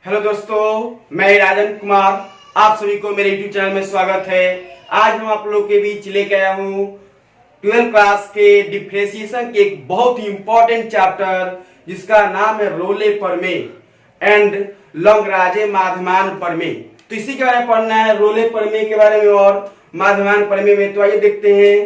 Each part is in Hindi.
हेलो दोस्तों, मैं राजन कुमार। आप सभी को मेरे यूट्यूब चैनल में स्वागत है। आज हम आप लोग के बीच लेके आया हूँ 12th क्लास के डिफरेंशिएशन के एक बहुत ही इंपॉर्टेंट चैप्टर जिसका नाम है रोले प्रमेय एंड लग्रांजे माध्यमान प्रमेय। तो इसी के बारे में पढ़ना है, रोले प्रमेय के बारे में और माध्यमान प्रमेय में। तो आइए देखते हैं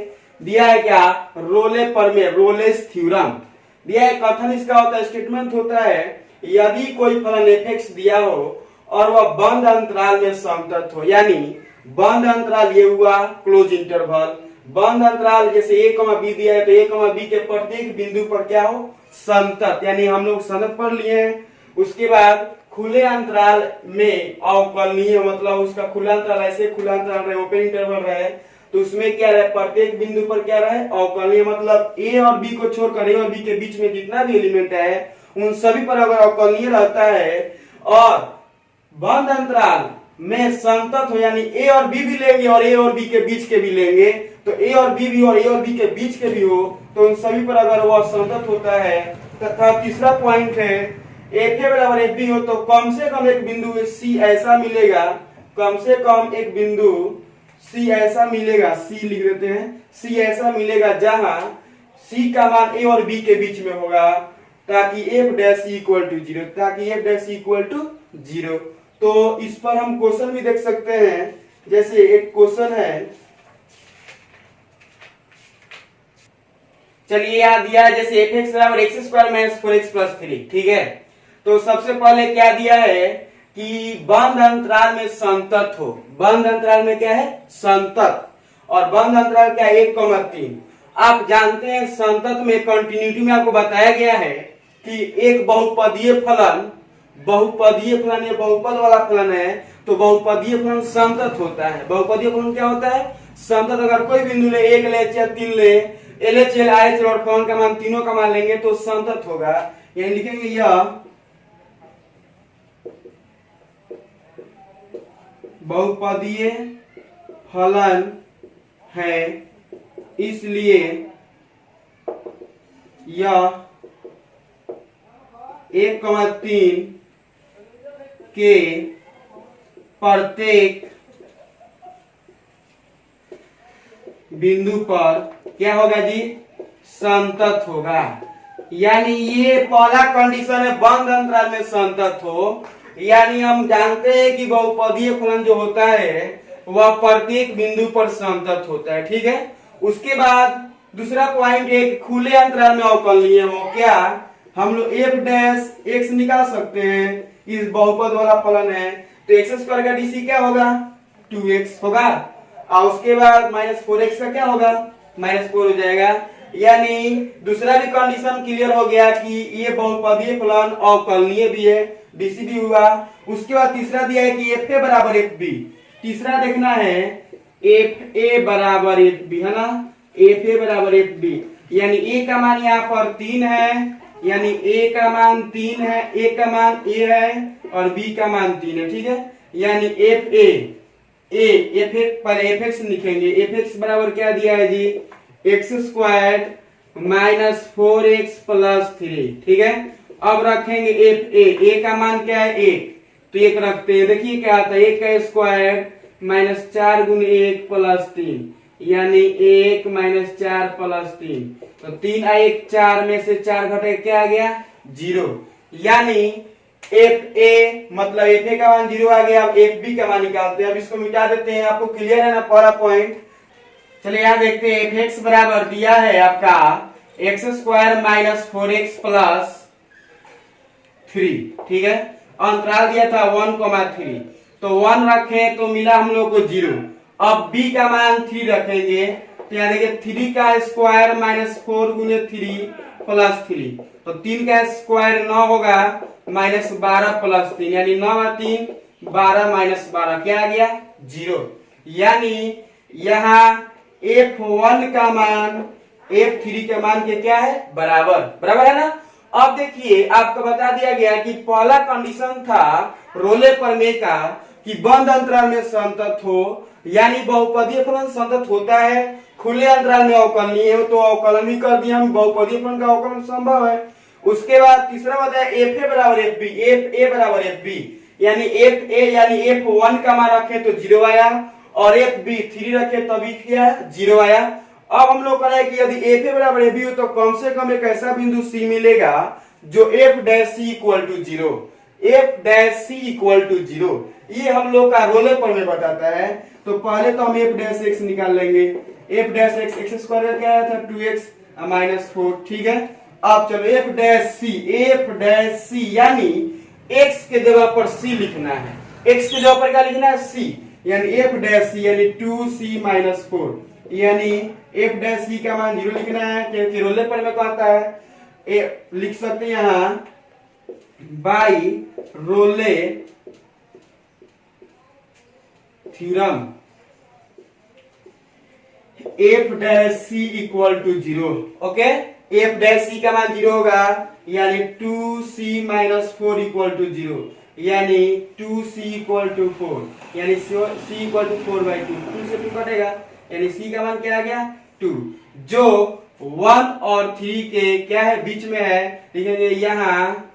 दिया है क्या। रोले प्रमेय, रोलेस थ्योरम दिया है। कथन इसका होता है, स्टेटमेंट होता है यदि कोई फलन f(x) दिया हो और वह बंद अंतराल में समतत हो, यानी बंद अंतराल ये हुआ क्लोज इंटरवल। बंद अंतराल जैसे a, b दिया है तो a, b के प्रत्येक बिंदु पर क्या हो, समतत, यानी हम लोग समतत पढ़ लिए हैं। उसके बाद खुले अंतराल में अवकलनीय, मतलब उसका खुला अंतराल ऐसे खुला अंतराल रहे, ओपन इंटरवल रहे तो उसमें क्या रहे, प्रत्येक बिंदु पर क्या रहे, अवकलनीय। मतलब a और b को छोड़कर a और b के बीच में जितना भी एलिमेंट है उन सभी पर अगर अवकलनीय रहता है और बंद अंतराल में समतत हो, यानी a और b भी लेंगे और a और b के बीच के भी लेंगे, तो a और b भी और a और b के बीच के भी हो तो उन सभी पर अगर वह समतत होता है। तथा तीसरा पॉइंट है fa बराबर fb हो तो कम से कम एक बिंदु c ऐसा मिलेगा, कम से कम एक बिंदु c ऐसा मिलेगा, c लिख देते हैं, c ऐसा मिलेगा जहां c का मान a और b के बीच में होगा ताकि f' इक्वल टू 0, ताकि f' इक्वल टू 0। तो इस पर हम क्वेश्चन भी देख सकते हैं। जैसे एक क्वेश्चन है, चलिए यहाँ दिया है जैसे f(x) बराबर x² - 4x + 3, ठीक है। तो सबसे पहले क्या दिया है कि बंद अंतराल में समतत हो। बंद अंतराल में क्या है, समतत, और बंद अंतराल क्या है, 1,3। आप जानते हैं समतत में कंटिन्यूटी में आपको बताया गया है कि एक बहुपदीय फलन, बहुपदीय फलन, ये बहुपद वाला फलन है तो बहुपदीय फलन समतत होता है। बहुपदीय फलन क्या होता है, समतत। अगर कोई बिंदु ले, 1 ले या 3 ले, LHL IHL और फलन का मान तीनों का मान लेंगे तो समतत होगा। यही लिखेंगे यह बहुपदीय फलन है, इसलिए यह 1,3 के प्रत्येक बिंदु पर क्या होगा जी, समतत होगा। यानी ये पहला कंडीशन है, बंद अंतराल में समतत हो। यानी हम जानते हैं कि बहुपदीय फलन जो होता है वह प्रत्येक बिंदु पर समतत होता है, ठीक है। उसके बाद दूसरा पॉइंट है कि खुले अंतराल में अवकलनीय हो। क्या हम लोग f' निकाल सकते हैं, इस बहुपद वाला फलन है तो x² का DC क्या होगा, 2x होगा, और उसके बाद -4x का क्या होगा, -4 हो जाएगा। यानी दूसरा भी कंडीशन क्लियर हो गया कि ये बहुपदीय फलन अवकलनीय भी है, DC भी हुआ। उसके बाद तीसरा दिया है कि fa बराबर fb। तीसरा देखना है fa बराबर fb, है ना, fa बराबर fb, यानी a का मान यहाँ पर 3 है, यानी a का मान 3 है, a का मान a है और b का मान 3 है, ठीक है। यानी पर fx लिखेंगे, fx बराबर क्या दिया है जी, x² - 4x + 3, ठीक है। अब रखेंगे a का मान क्या है, 1, तो 1 रखते हैं। देखिए क्या आता है, 1 का स्क्वायर -4 × 1 + 3, यानी 1 - 4 + 3, तो 3 और 1 4 में से 4 घटे क्या आ गया, 0। यानी fa मतलब fa का मान 0 आ गया। अब fb का मान निकालते हैं। अब इसको मिटा देते हैं, आपको क्लियर है ना पहला पॉइंट। चलिए यहाँ देखते हैं, fx बराबर दिया है आपका x² - 4x + 3, ठीक है। अंतराल दिया था 1,3, तो 1 रखें तो मिला हम लोग को 0। अब b का मान 3 रखेंगे तो यहाँ देखिए 3 का स्क्वायर -4 × 3 + 3, तो 3 का स्क्वायर 9 होगा, -12 + 3, यानी 9 और 3 12 - 12 क्या आ गया, 0। यानी यहाँ f1 का मान f3 के मान के क्या है, बराबर, बराबर है ना। अब देखिए आपको बता दिया गया कि पहला कंडीशन था रोले प्रमेय का कि बंद अंतराल में समतत हो, यानी बहुपदीय फलन समतत होता है, खुले अंतराल में अवकलनीय है तो अवकलन भी कर दिया हम, बहुपदीय फलन का अवकलन संभव है। उसके बाद तीसरा बताया fa बराबर fb, fa बराबर fb, यानी एफ ए यानी F1 का मान रखे तो 0 आया और FB 3 रखे तभी क्या 0 आया। अब हम लोग कह रहे हैं कि यदि एफ ए बराबर ए बी हो तो कम से कम एक ऐसा बिंदु सी मिलेगा जो F dash C equal to 0, F dash C equal to 0। ये हम लोग का रोले पर में बताता है। तो पहले तो हम एफ डैश एक्स निकाल लेंगे। F dash x x square क्या आया था 2x माइनस 4, ठीक है। अब चलो एफ डैश सी यानी x के जगह पर c लिखना है। x के जगह पर क्या लिखना है c, यानी एफ डैश सी यानी 2c माइनस 4, यानी एफ डैश सी का मान 0 लिखना है क्योंकि रोले पर में कहता है। लिख सकते हैं यहां by Rolle theorem F dash C equal to 0। Okay, F dash C का मान 0 होगा यानी 2c माइनस 4 इक्वल टू 0, यानी 2c इक्वल टू 4, यानी c इक्वल टू 4/2, 2 से 2 कटेगा यानी c का मान क्या आ गया 2, जो 1 और 3 के क्या है बीच में है। लिखेंगे यहाँ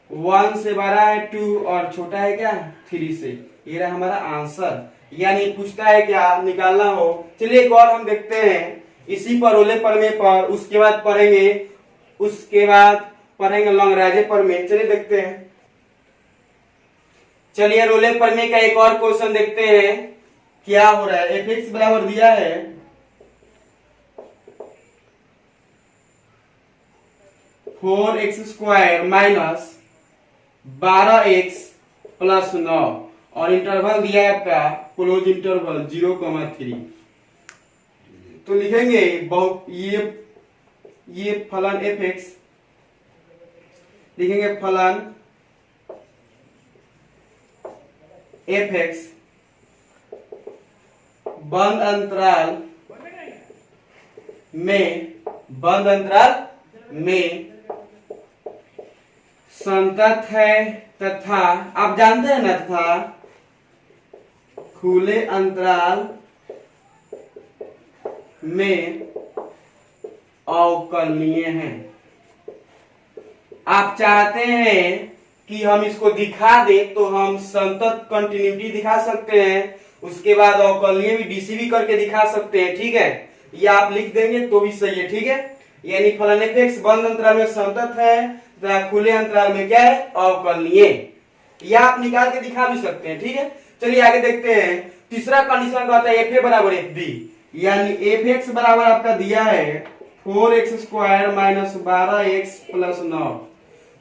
1 से बड़ा है 2 और छोटा है क्या 3 से। ये रहा हमारा आंसर। यानी पूछता है क्या निकालना हो। चलिए एक और हम देखते हैं इसी पर रोले प्रमेय पर, उसके बाद पढ़ेंगे लॉन्गराजे प्रमेय। चलिए देखते हैं। चलिए रोले प्रमेय का एक और क्वेश्चन देखते हैं क्या हो रहा है। एफ एक्स बराबर दिया है 4x square minus 12x plus 9 और इंटरवल दिया है आपका क्लोज इंटरवल 0,3। तो लिखेंगे ये फलन एफ एक्स, लिखेंगे फलन एफ एक्स बंद अंतराल में संतत है तथा आप जानते हैं ना तथा खुले अंतराल में अवकलनीय है। आप चाहते हैं कि हम इसको दिखा दे तो हम संतत कंटिन्यूटी दिखा सकते हैं, उसके बाद अवकलनीय भी डीसी भी करके दिखा सकते हैं, ठीक है। ये आप लिख देंगे तो भी सही है, ठीक है। यानी फलन एफ एक्स बंद अंतराल में संतत है तथा खुले अंतराल में क्या है अवकलनीय। यह आप निकाल के दिखा भी सकते हैं, ठीक है। चलिए आगे देखते हैं। तीसरा कंडीशन कहता है एफ ए बराबर एफ बी, यानी एफ एक्स बराबर आपका दिया है 4x square minus 12x plus 9।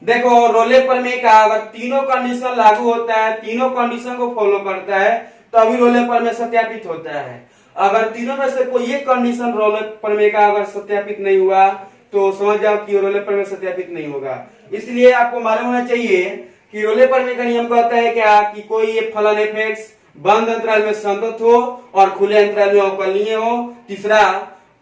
देखो रोले प्रमेय का अगर तीनों कंडीशन लागू होता है, तीनों कंडीशन को फॉलो करता है तभी रोले प्रमेय सत्यापित होता है। अगर तीनों में से कोई एक कंडीशन रोले प्रमेय का अगर सत्यापित नहीं हुआ तो समझ जाओ कि रोले प्रमेय सत्यापित नहीं होगा। इसलिए आपको मालूम होना चाहिए कि रोले प्रमेय का नियम कहता है क्या कि कोई एक फलन एफ एक्स बंद अंतराल में संतत हो और खुले अंतराल में अवकलनीय हो। तीसरा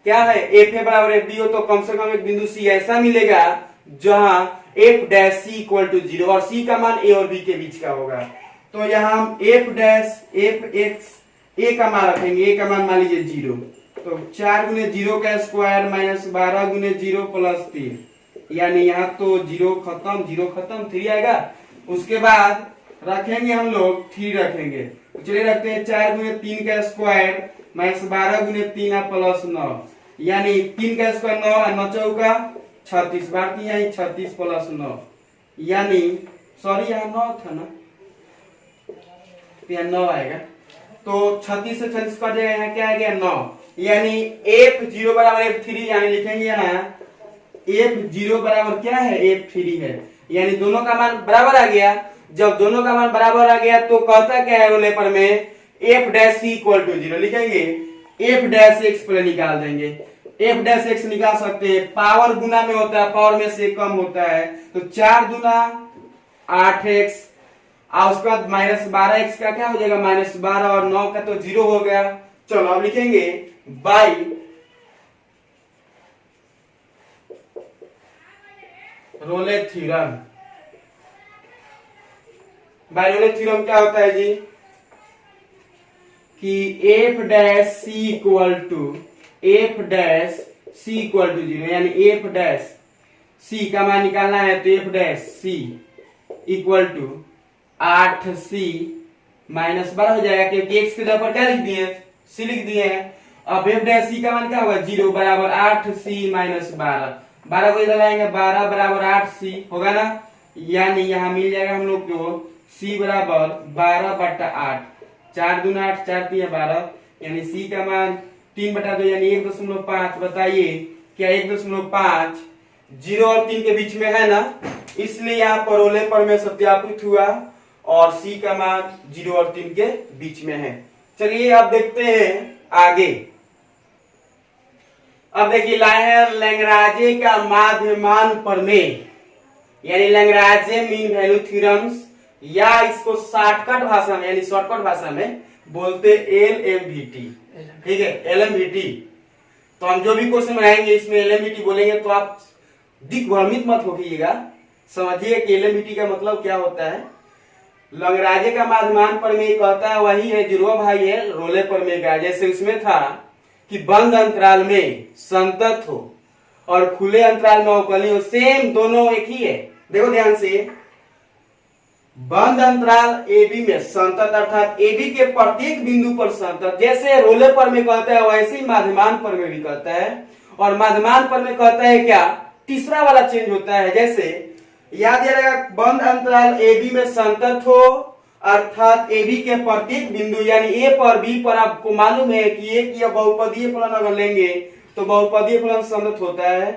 क्या है एफ ए बराबर एफ बी हो तो कम से कम एक बिंदु सी ऐसा मिलेगा जहां F dash C equal to 0 और सी का मान ए और बी के बीच का होगा। तो यहाँ हम एफ डैश एफ एक्स ए का मान रखेंगे, ए का मान मान लीजिए 0, तो 4 गुने 0 का स्क्वायर माइनस 12 गुने 0 प्लस 3, यानी यहाँ तो 0 खत्म 3 आएगा। उसके बाद रखेंगे हम लोग 3 रखेंगे, तो चलिए रखते हैं 4 गुने 3 का स्क्वायर माइनस 12 गुने 3 प्लस 9, यानी 3 का स्क्वायर 9 और 9 चौका 36 बार 3 यानी 36 प्लस 9, यानी सॉरी यहाँ 9 था ना, यहाँ 9 आएगा। तो 36 से 36 कट जाएगा, यहाँ क्या आ गया 9, यानी f0 बराबर f3, यानी लिखेंगे यहाँ f0 बराबर क्या है f3 है, यानी दोनों का मान बराबर आ गया। जब दोनों का मान बराबर आ गया तो कहता क्या है रोले पर में f dash C equal to 0, लिखेंगे f डैश एक्स पहले निकाल देंगे। f डैश एक्स निकाल सकते हैं, पावर गुना में होता है, पावर में से कम होता है, तो 4 दूना 8x और उसके बाद माइनस 12x का क्या हो जाएगा माइनस 12 और 9 का तो 0 हो गया। चलो अब लिखेंगे by Rolle theorem. By Rolle theorem क्या होता है जी कि F dash C equal to 0, यानी एफ डैश सी का मान निकालना है तो F dash C equal to 8c minus 12 हो जाएगा, क्योंकि x की जगह पर क्या लिख दिए, c लिख दिए हैं। अब f डैश c का मान क्या होगा, 0 बराबर 8c माइनस 12, 12 को इधर लाएंगे, 12 बराबर 8c होगा ना, यानी यहाँ मिल जाएगा हम लोग को c बराबर 12/8, 4 दूना 8, 4 3 12, यानी c का मान 3/2 यानी 1.5। बताइए क्या 1.5 0 और 3 के बीच में है ना, इसलिए यहाँ पर रोले पर में सत्यापित हुआ और c का मान 0 और 3 के बीच में है। चलिए अब देखते हैं आगे। अब देखिए लाए हैं लैग्रांजे का माध्यमान प्रमेय, यानी लैग्रांजे मीन वैल्यू थ्योरम्स, या इसको शॉर्टकट भाषा में यानी शॉर्टकट भाषा में बोलते LMVT। ठीक है, LMVT। तो हम जो भी क्वेश्चन बनाएंगे इसमें LMVT बोलेंगे, तो आप दिग्भ्रमित मत होइएगा, समझिए कि LMVT का मतलब क्या होता है। लैग्रांजे का माध्यमान प्रमेय कहता है वही है जो भाई है रोले प्रमेय का, जैसे उसमें था कि बंद अंतराल में संतत हो और खुले अंतराल में अवकलनीय हो, सेम दोनों एक ही है। देखो ध्यान से, बंद अंतराल AB में संतत अर्थात AB के प्रत्येक बिंदु पर संतत, जैसे रोले प्रमेय कहता है वैसे ही माध्यमान प्रमेय भी कहता है। और माध्यमान प्रमेय कहता है क्या, तीसरा वाला चेंज होता है, जैसे याद रहेगा बंद अंतराल AB में संतत हो अर्थात AB के प्रत्येक बिंदु यानी A पर B पर आपको मालूम है कि एक या बहुपदीय फलन अगर लेंगे तो बहुपदीय फलन संतत होता है।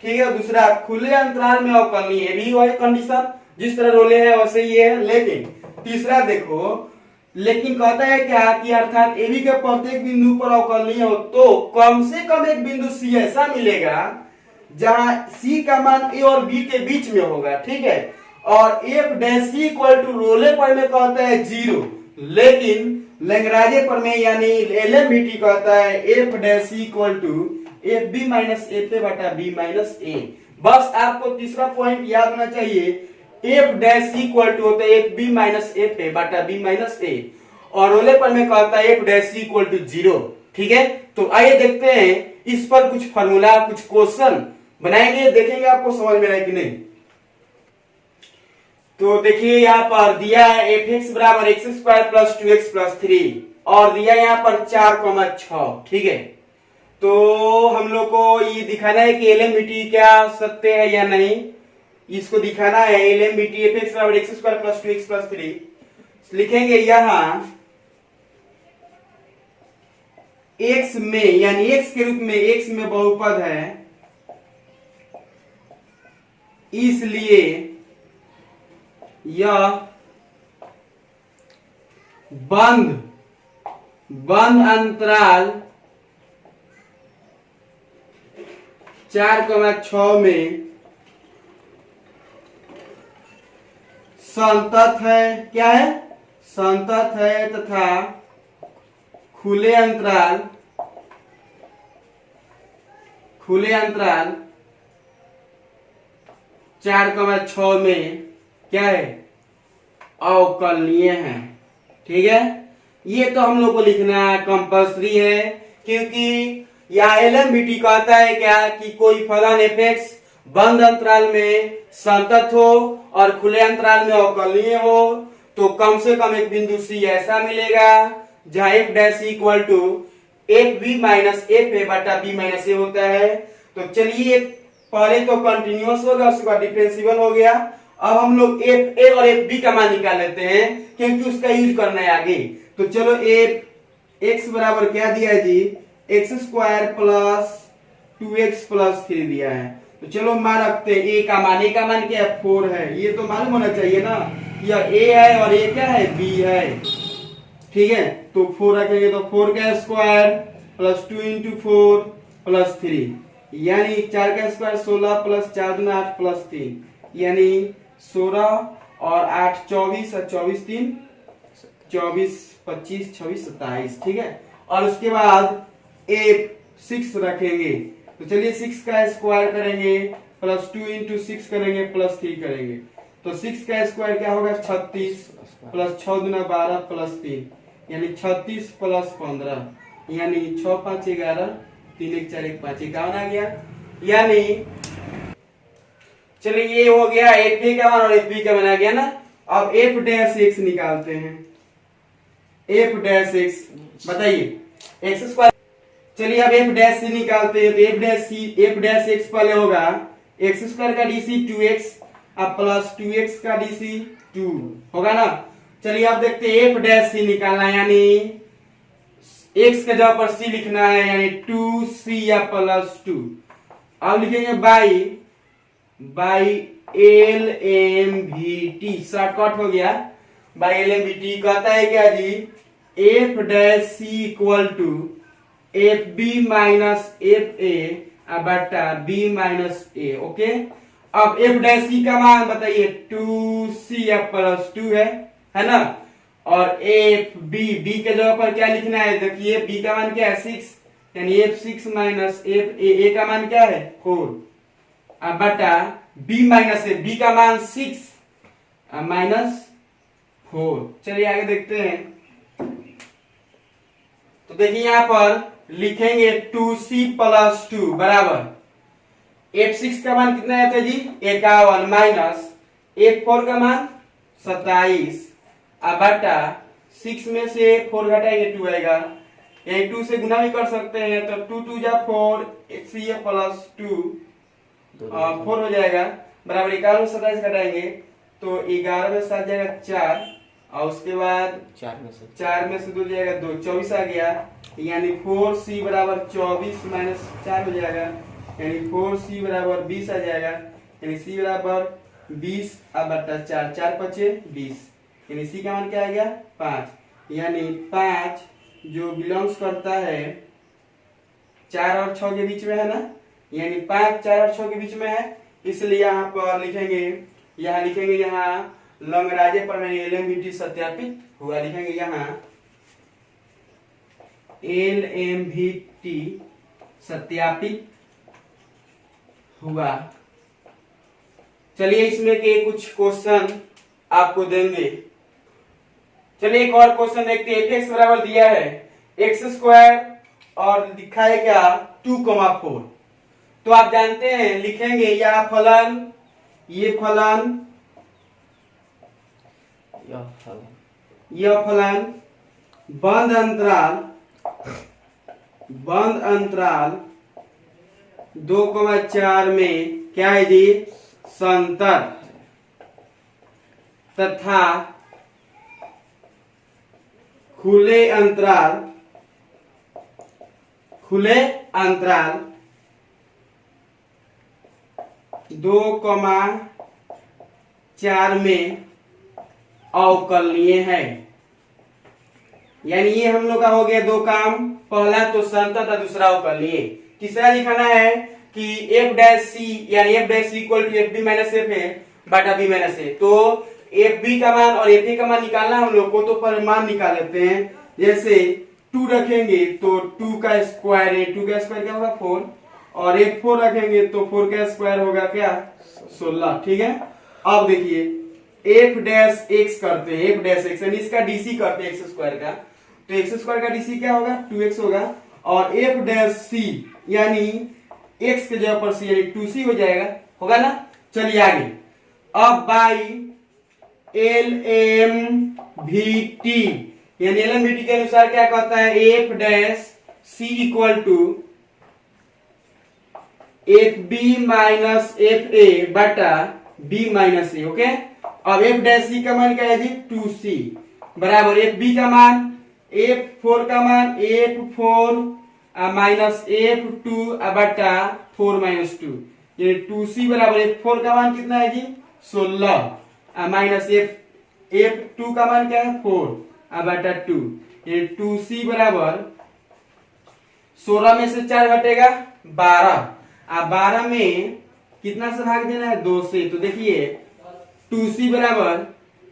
ठीक है, दूसरा खुले अंतराल में अवकलनीय, ये भी वही कंडीशन जिस तरह रोले है वैसे ही है। लेकिन तीसरा देखो, लेकिन कहता है क्या कि अर्थात AB के प्रत्येक बिंदु पर अवकलनीय हो तो कम से कम एक बिंदु C ऐसा मिलेगा जहां C का मान A और B के बीच में होगा। ठीक है, और f dash c equal to Rolle प्रमेय कहता है 0, लेकिन लैग्रांजे प्रमेय यानी LMVT कहता है f dash c equal to fb minus fa बटा b माइनस a। बस आपको तीसरा पॉइंट याद होना चाहिए, f dash c equal to होता है fb माइनस fa बटा b माइनस a, और रोले प्रमेय कहता है f dash c equal to 0। ठीक है, तो आइए देखते हैं इस पर कुछ फार्मूला, कुछ क्वेश्चन बनाएंगे, देखेंगे आपको समझ में आए कि नहीं। तो देखिए यहाँ पर दिया है fx बराबर x square plus 2x plus 3 और दिया यहाँ पर 4,6। ठीक है, तो हम लोग को ये दिखाना है कि LMVT क्या सत्य है या नहीं, इसको दिखाना है। LMVT fx बराबर x square plus 2x plus 3 लिखेंगे यहाँ x में, यानी x के रूप में, x में बहुपद है इसलिए यह बंद अंतराल 4,6 में संतत है। क्या है, संतत है, तथा खुले अंतराल 4,6 में क्या है, अवकलनीय है। ठीक है, ये तो हम लोग को लिखना कंपल्सरी है, क्योंकि यहाँ LMVT कहता है क्या कि कोई फलन fx बंद अंतराल में संतत हो और खुले अंतराल में अवकलनीय हो तो कम से कम एक बिंदु C ऐसा मिलेगा जहां f dash equal to fb minus fa बटा b माइनस a होता है। तो चलिए पहले तो कंटिन्यूअस होगा, उसके बाद डिफरेंशिएबल हो गया। अब हम लोग fa और fb का मान निकाल लेते हैं क्योंकि उसका यूज करना है आगे। तो चलो x बराबर क्या दिया है जी, x square plus 2x plus 3 दिया है। तो चलो मान रखते हैं a का मान क्या है, 4 है, ये तो मालूम होना चाहिए ना, यह a है और ये क्या है, b है। ठीक है, तो 4 रखेंगे तो 4 का स्क्वायर प्लस 2 इंटू 4 प्लस 3, यानी 4 का स्क्वायर 16 प्लस 4 दूना 8 प्लस 3, यानी 16 और 8 24 और 24 3 24 25 26 27। ठीक है, और उसके बाद a 6 रखेंगे। तो चलिए 6 का स्क्वायर करेंगे प्लस 2 इंटू 6 करेंगे प्लस 3 करेंगे। तो 6 का स्क्वायर क्या होगा, 36 प्लस 6 दूना 12 प्लस 3, यानी 36 प्लस 15, यानी 6 5 11 3 1 4 1 5 51 आ गया। यानी चलिए ये हो गया fa का मान और fb का मान आ गया ना। अब एफ डैश एक्स निकालते हैं। एफ डैश एक्स बताइए, एक्स स्क्वायर। चलिए अब एफ डैश सी निकालते हैं। तो एफ डैश एक्स पहले होगा एक्स स्क्वायर का डीसी 2x अब प्लस 2x का डीसी 2 होगा ना। चलिए अब देखते हैं एफ डैश सी निकालना है, यानी x के जगह पर c लिखना है, यानी 2c या प्लस 2। अब लिखेंगे by L M V T, shortcut हो गया। By L M V T कहता है क्या जी, F dash C equal to F B minus F A बटा बी माइनस ए। ओके, अब एफ डैश सी का मान बताइए 2c या प्लस 2 है ना। और एफ बी के जगह पर क्या लिखना है, देखिए बी का मान क्या है 6, यानी एफ 6 माइनस एफ ए का मान क्या है 4 अब बटा बी माइनस ए, बी का मान 6 माइनस 4। चलिए आगे देखते हैं। तो देखिए यहां पर लिखेंगे 2c प्लस 2 बराबर एफ 6 का मान कितना आता है जी 51 माइनस एफ 4 का मान 27 अब बटा 6 में से 4 घटाएंगे 2 आएगा, यही 2 से गुना भी कर सकते हैं। तो 2 2 जा 4 3 प्लस 2 4 हो जाएगा बराबर 51 में 27 घटाएंगे तो 11 में 7 जाएगा 4 और उसके बाद 4 में से 2 जाएगा 2 24 आ गया, यानी 4c बराबर 24 माइनस 4 हो जाएगा, यानी 4c बराबर 20 आ जाएगा, यानी c बराबर 20 अब बटा 4 4 पचे 20, यानी c का मान क्या आ गया 5, यानी 5 जो बिलोंग्स करता है 4 और 6 के बीच में है ना, यानी 5 4 और 6 के बीच में है, इसलिए यहाँ पर लिखेंगे यहाँ लंगराजे पर एलएमवीटी सत्यापित हुआ, लिखेंगे यहाँ एलएमवीटी सत्यापित हुआ। चलिए इसमें के कुछ क्वेश्चन आपको देंगे। चलिए एक और क्वेश्चन देखते हैं। एफ बराबर दिया है एक्स स्क्वायर और दिखा है क्या 2,4। तो आप जानते हैं लिखेंगे यह फलन यह फलन बंद अंतराल 2,4 में क्या है जी संतर तथा खुले अंतराल 2,4 में अवकलनीय है। यानी ये हम लोग का हो गया दो काम, पहला तो संतर तथा दूसरा अवकलनीय। तीसरा दिखाना है कि एफ डैश सी यानी F dash C equal to F B minus F A बटा बी माइनस ए। तो एफ बी का मान और एफ ए का मान निकालना हम लोग को, तो पर मान निकाल लेते हैं। जैसे 2 रखेंगे तो 2 का स्क्वायर है, 2 का स्क्वायर क्या होगा 4, और एफ 4 रखेंगे तो 4 का स्क्वायर होगा क्या 16। ठीक है, अब देखिए एफ डैश एक्स करते हैं, एफ डैश एक्स यानी इसका डीसी करते हैं एक्स स्क्वायर का, तो एक्स स्क्वायर का डीसी क्या होगा 2x होगा, और एफ डैश सी यानी x के जगह पर c यानी 2c हो जाएगा, होगा ना। चलिए आगे, अब by L M V T यानी एल एम वी टी के अनुसार क्या कहता है F dash C equal to F B minus F A बटा बी माइनस ए। ओके, अब एफ डैश सी का मान क्या है जी 2c बराबर एफ बी का मान F4 का मान F4 माइनस F2 बटा 4 माइनस 2, ये 2c बराबर F4 का मान कितना है जी 16 माइनस F2 का मान क्या है 4 बटा 2, ये 2c बराबर 16 में से 4 घटेगा 12, 12 में कितना से भाग देना है 2 से। तो देखिए 2c बराबर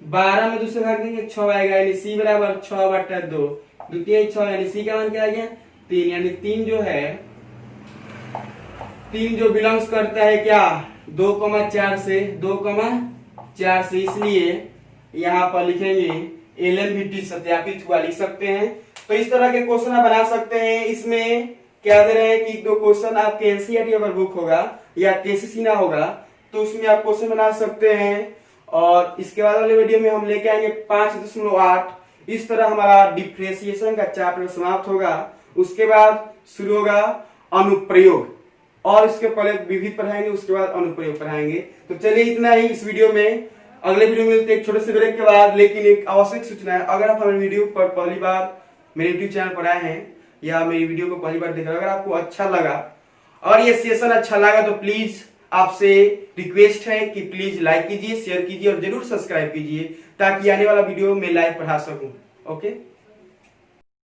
12 में 2 से भाग देंगे 6 आएगा, यानी c बराबर 6 बटा 2, द्वितीय 6 यानी c का मान क्या आ गया 3, यानी 3 जो है 3 जो बिलोंग्स करता है क्या 2,4 से 2,4 से, इसलिए यहाँ पर लिखेंगे एलएमवीटी सत्यापित हुआ, लिख सकते हैं। तो इस तरह के क्वेश्चन आप बना सकते हैं। इसमें क्या दे रहे हैं कि 2 क्वेश्चन आपके एनसीईआरटी अगर बुक होगा या केसीसी ना होगा तो उसमें आप क्वेश्चन बना सकते हैं, और इसके बाद वाले वीडियो में हम लेके आएंगे 5.8। इस तरह हमारा डिफ्रेंशिएशन का चैप्टर समाप्त होगा। उसके बाद शुरू होगा अनुप्रयोग, और इसके पहले विविध पढ़ाएंगे, उसके बाद अनुप्रयोग पढ़ाएंगे। तो चलिए इतना ही इस वीडियो में। अगले वीडियो में मिलते हैं एक छोटे से ब्रेक के बाद। लेकिन एक आवश्यक सूचना है, अगर आप हमारे वीडियो पर पहली बार मेरे यूट्यूब चैनल पर आए हैं या मेरी वीडियो को पहली बार देख रहे हैं, अगर आपको अच्छा लगा और ये सेशन अच्छा लगा तो प्लीज आपसे रिक्वेस्ट है कि प्लीज लाइक कीजिए, शेयर कीजिए और जरूर सब्सक्राइब कीजिए, ताकि आने वाला वीडियो मैं लाइव पढ़ा सकूं। ओके।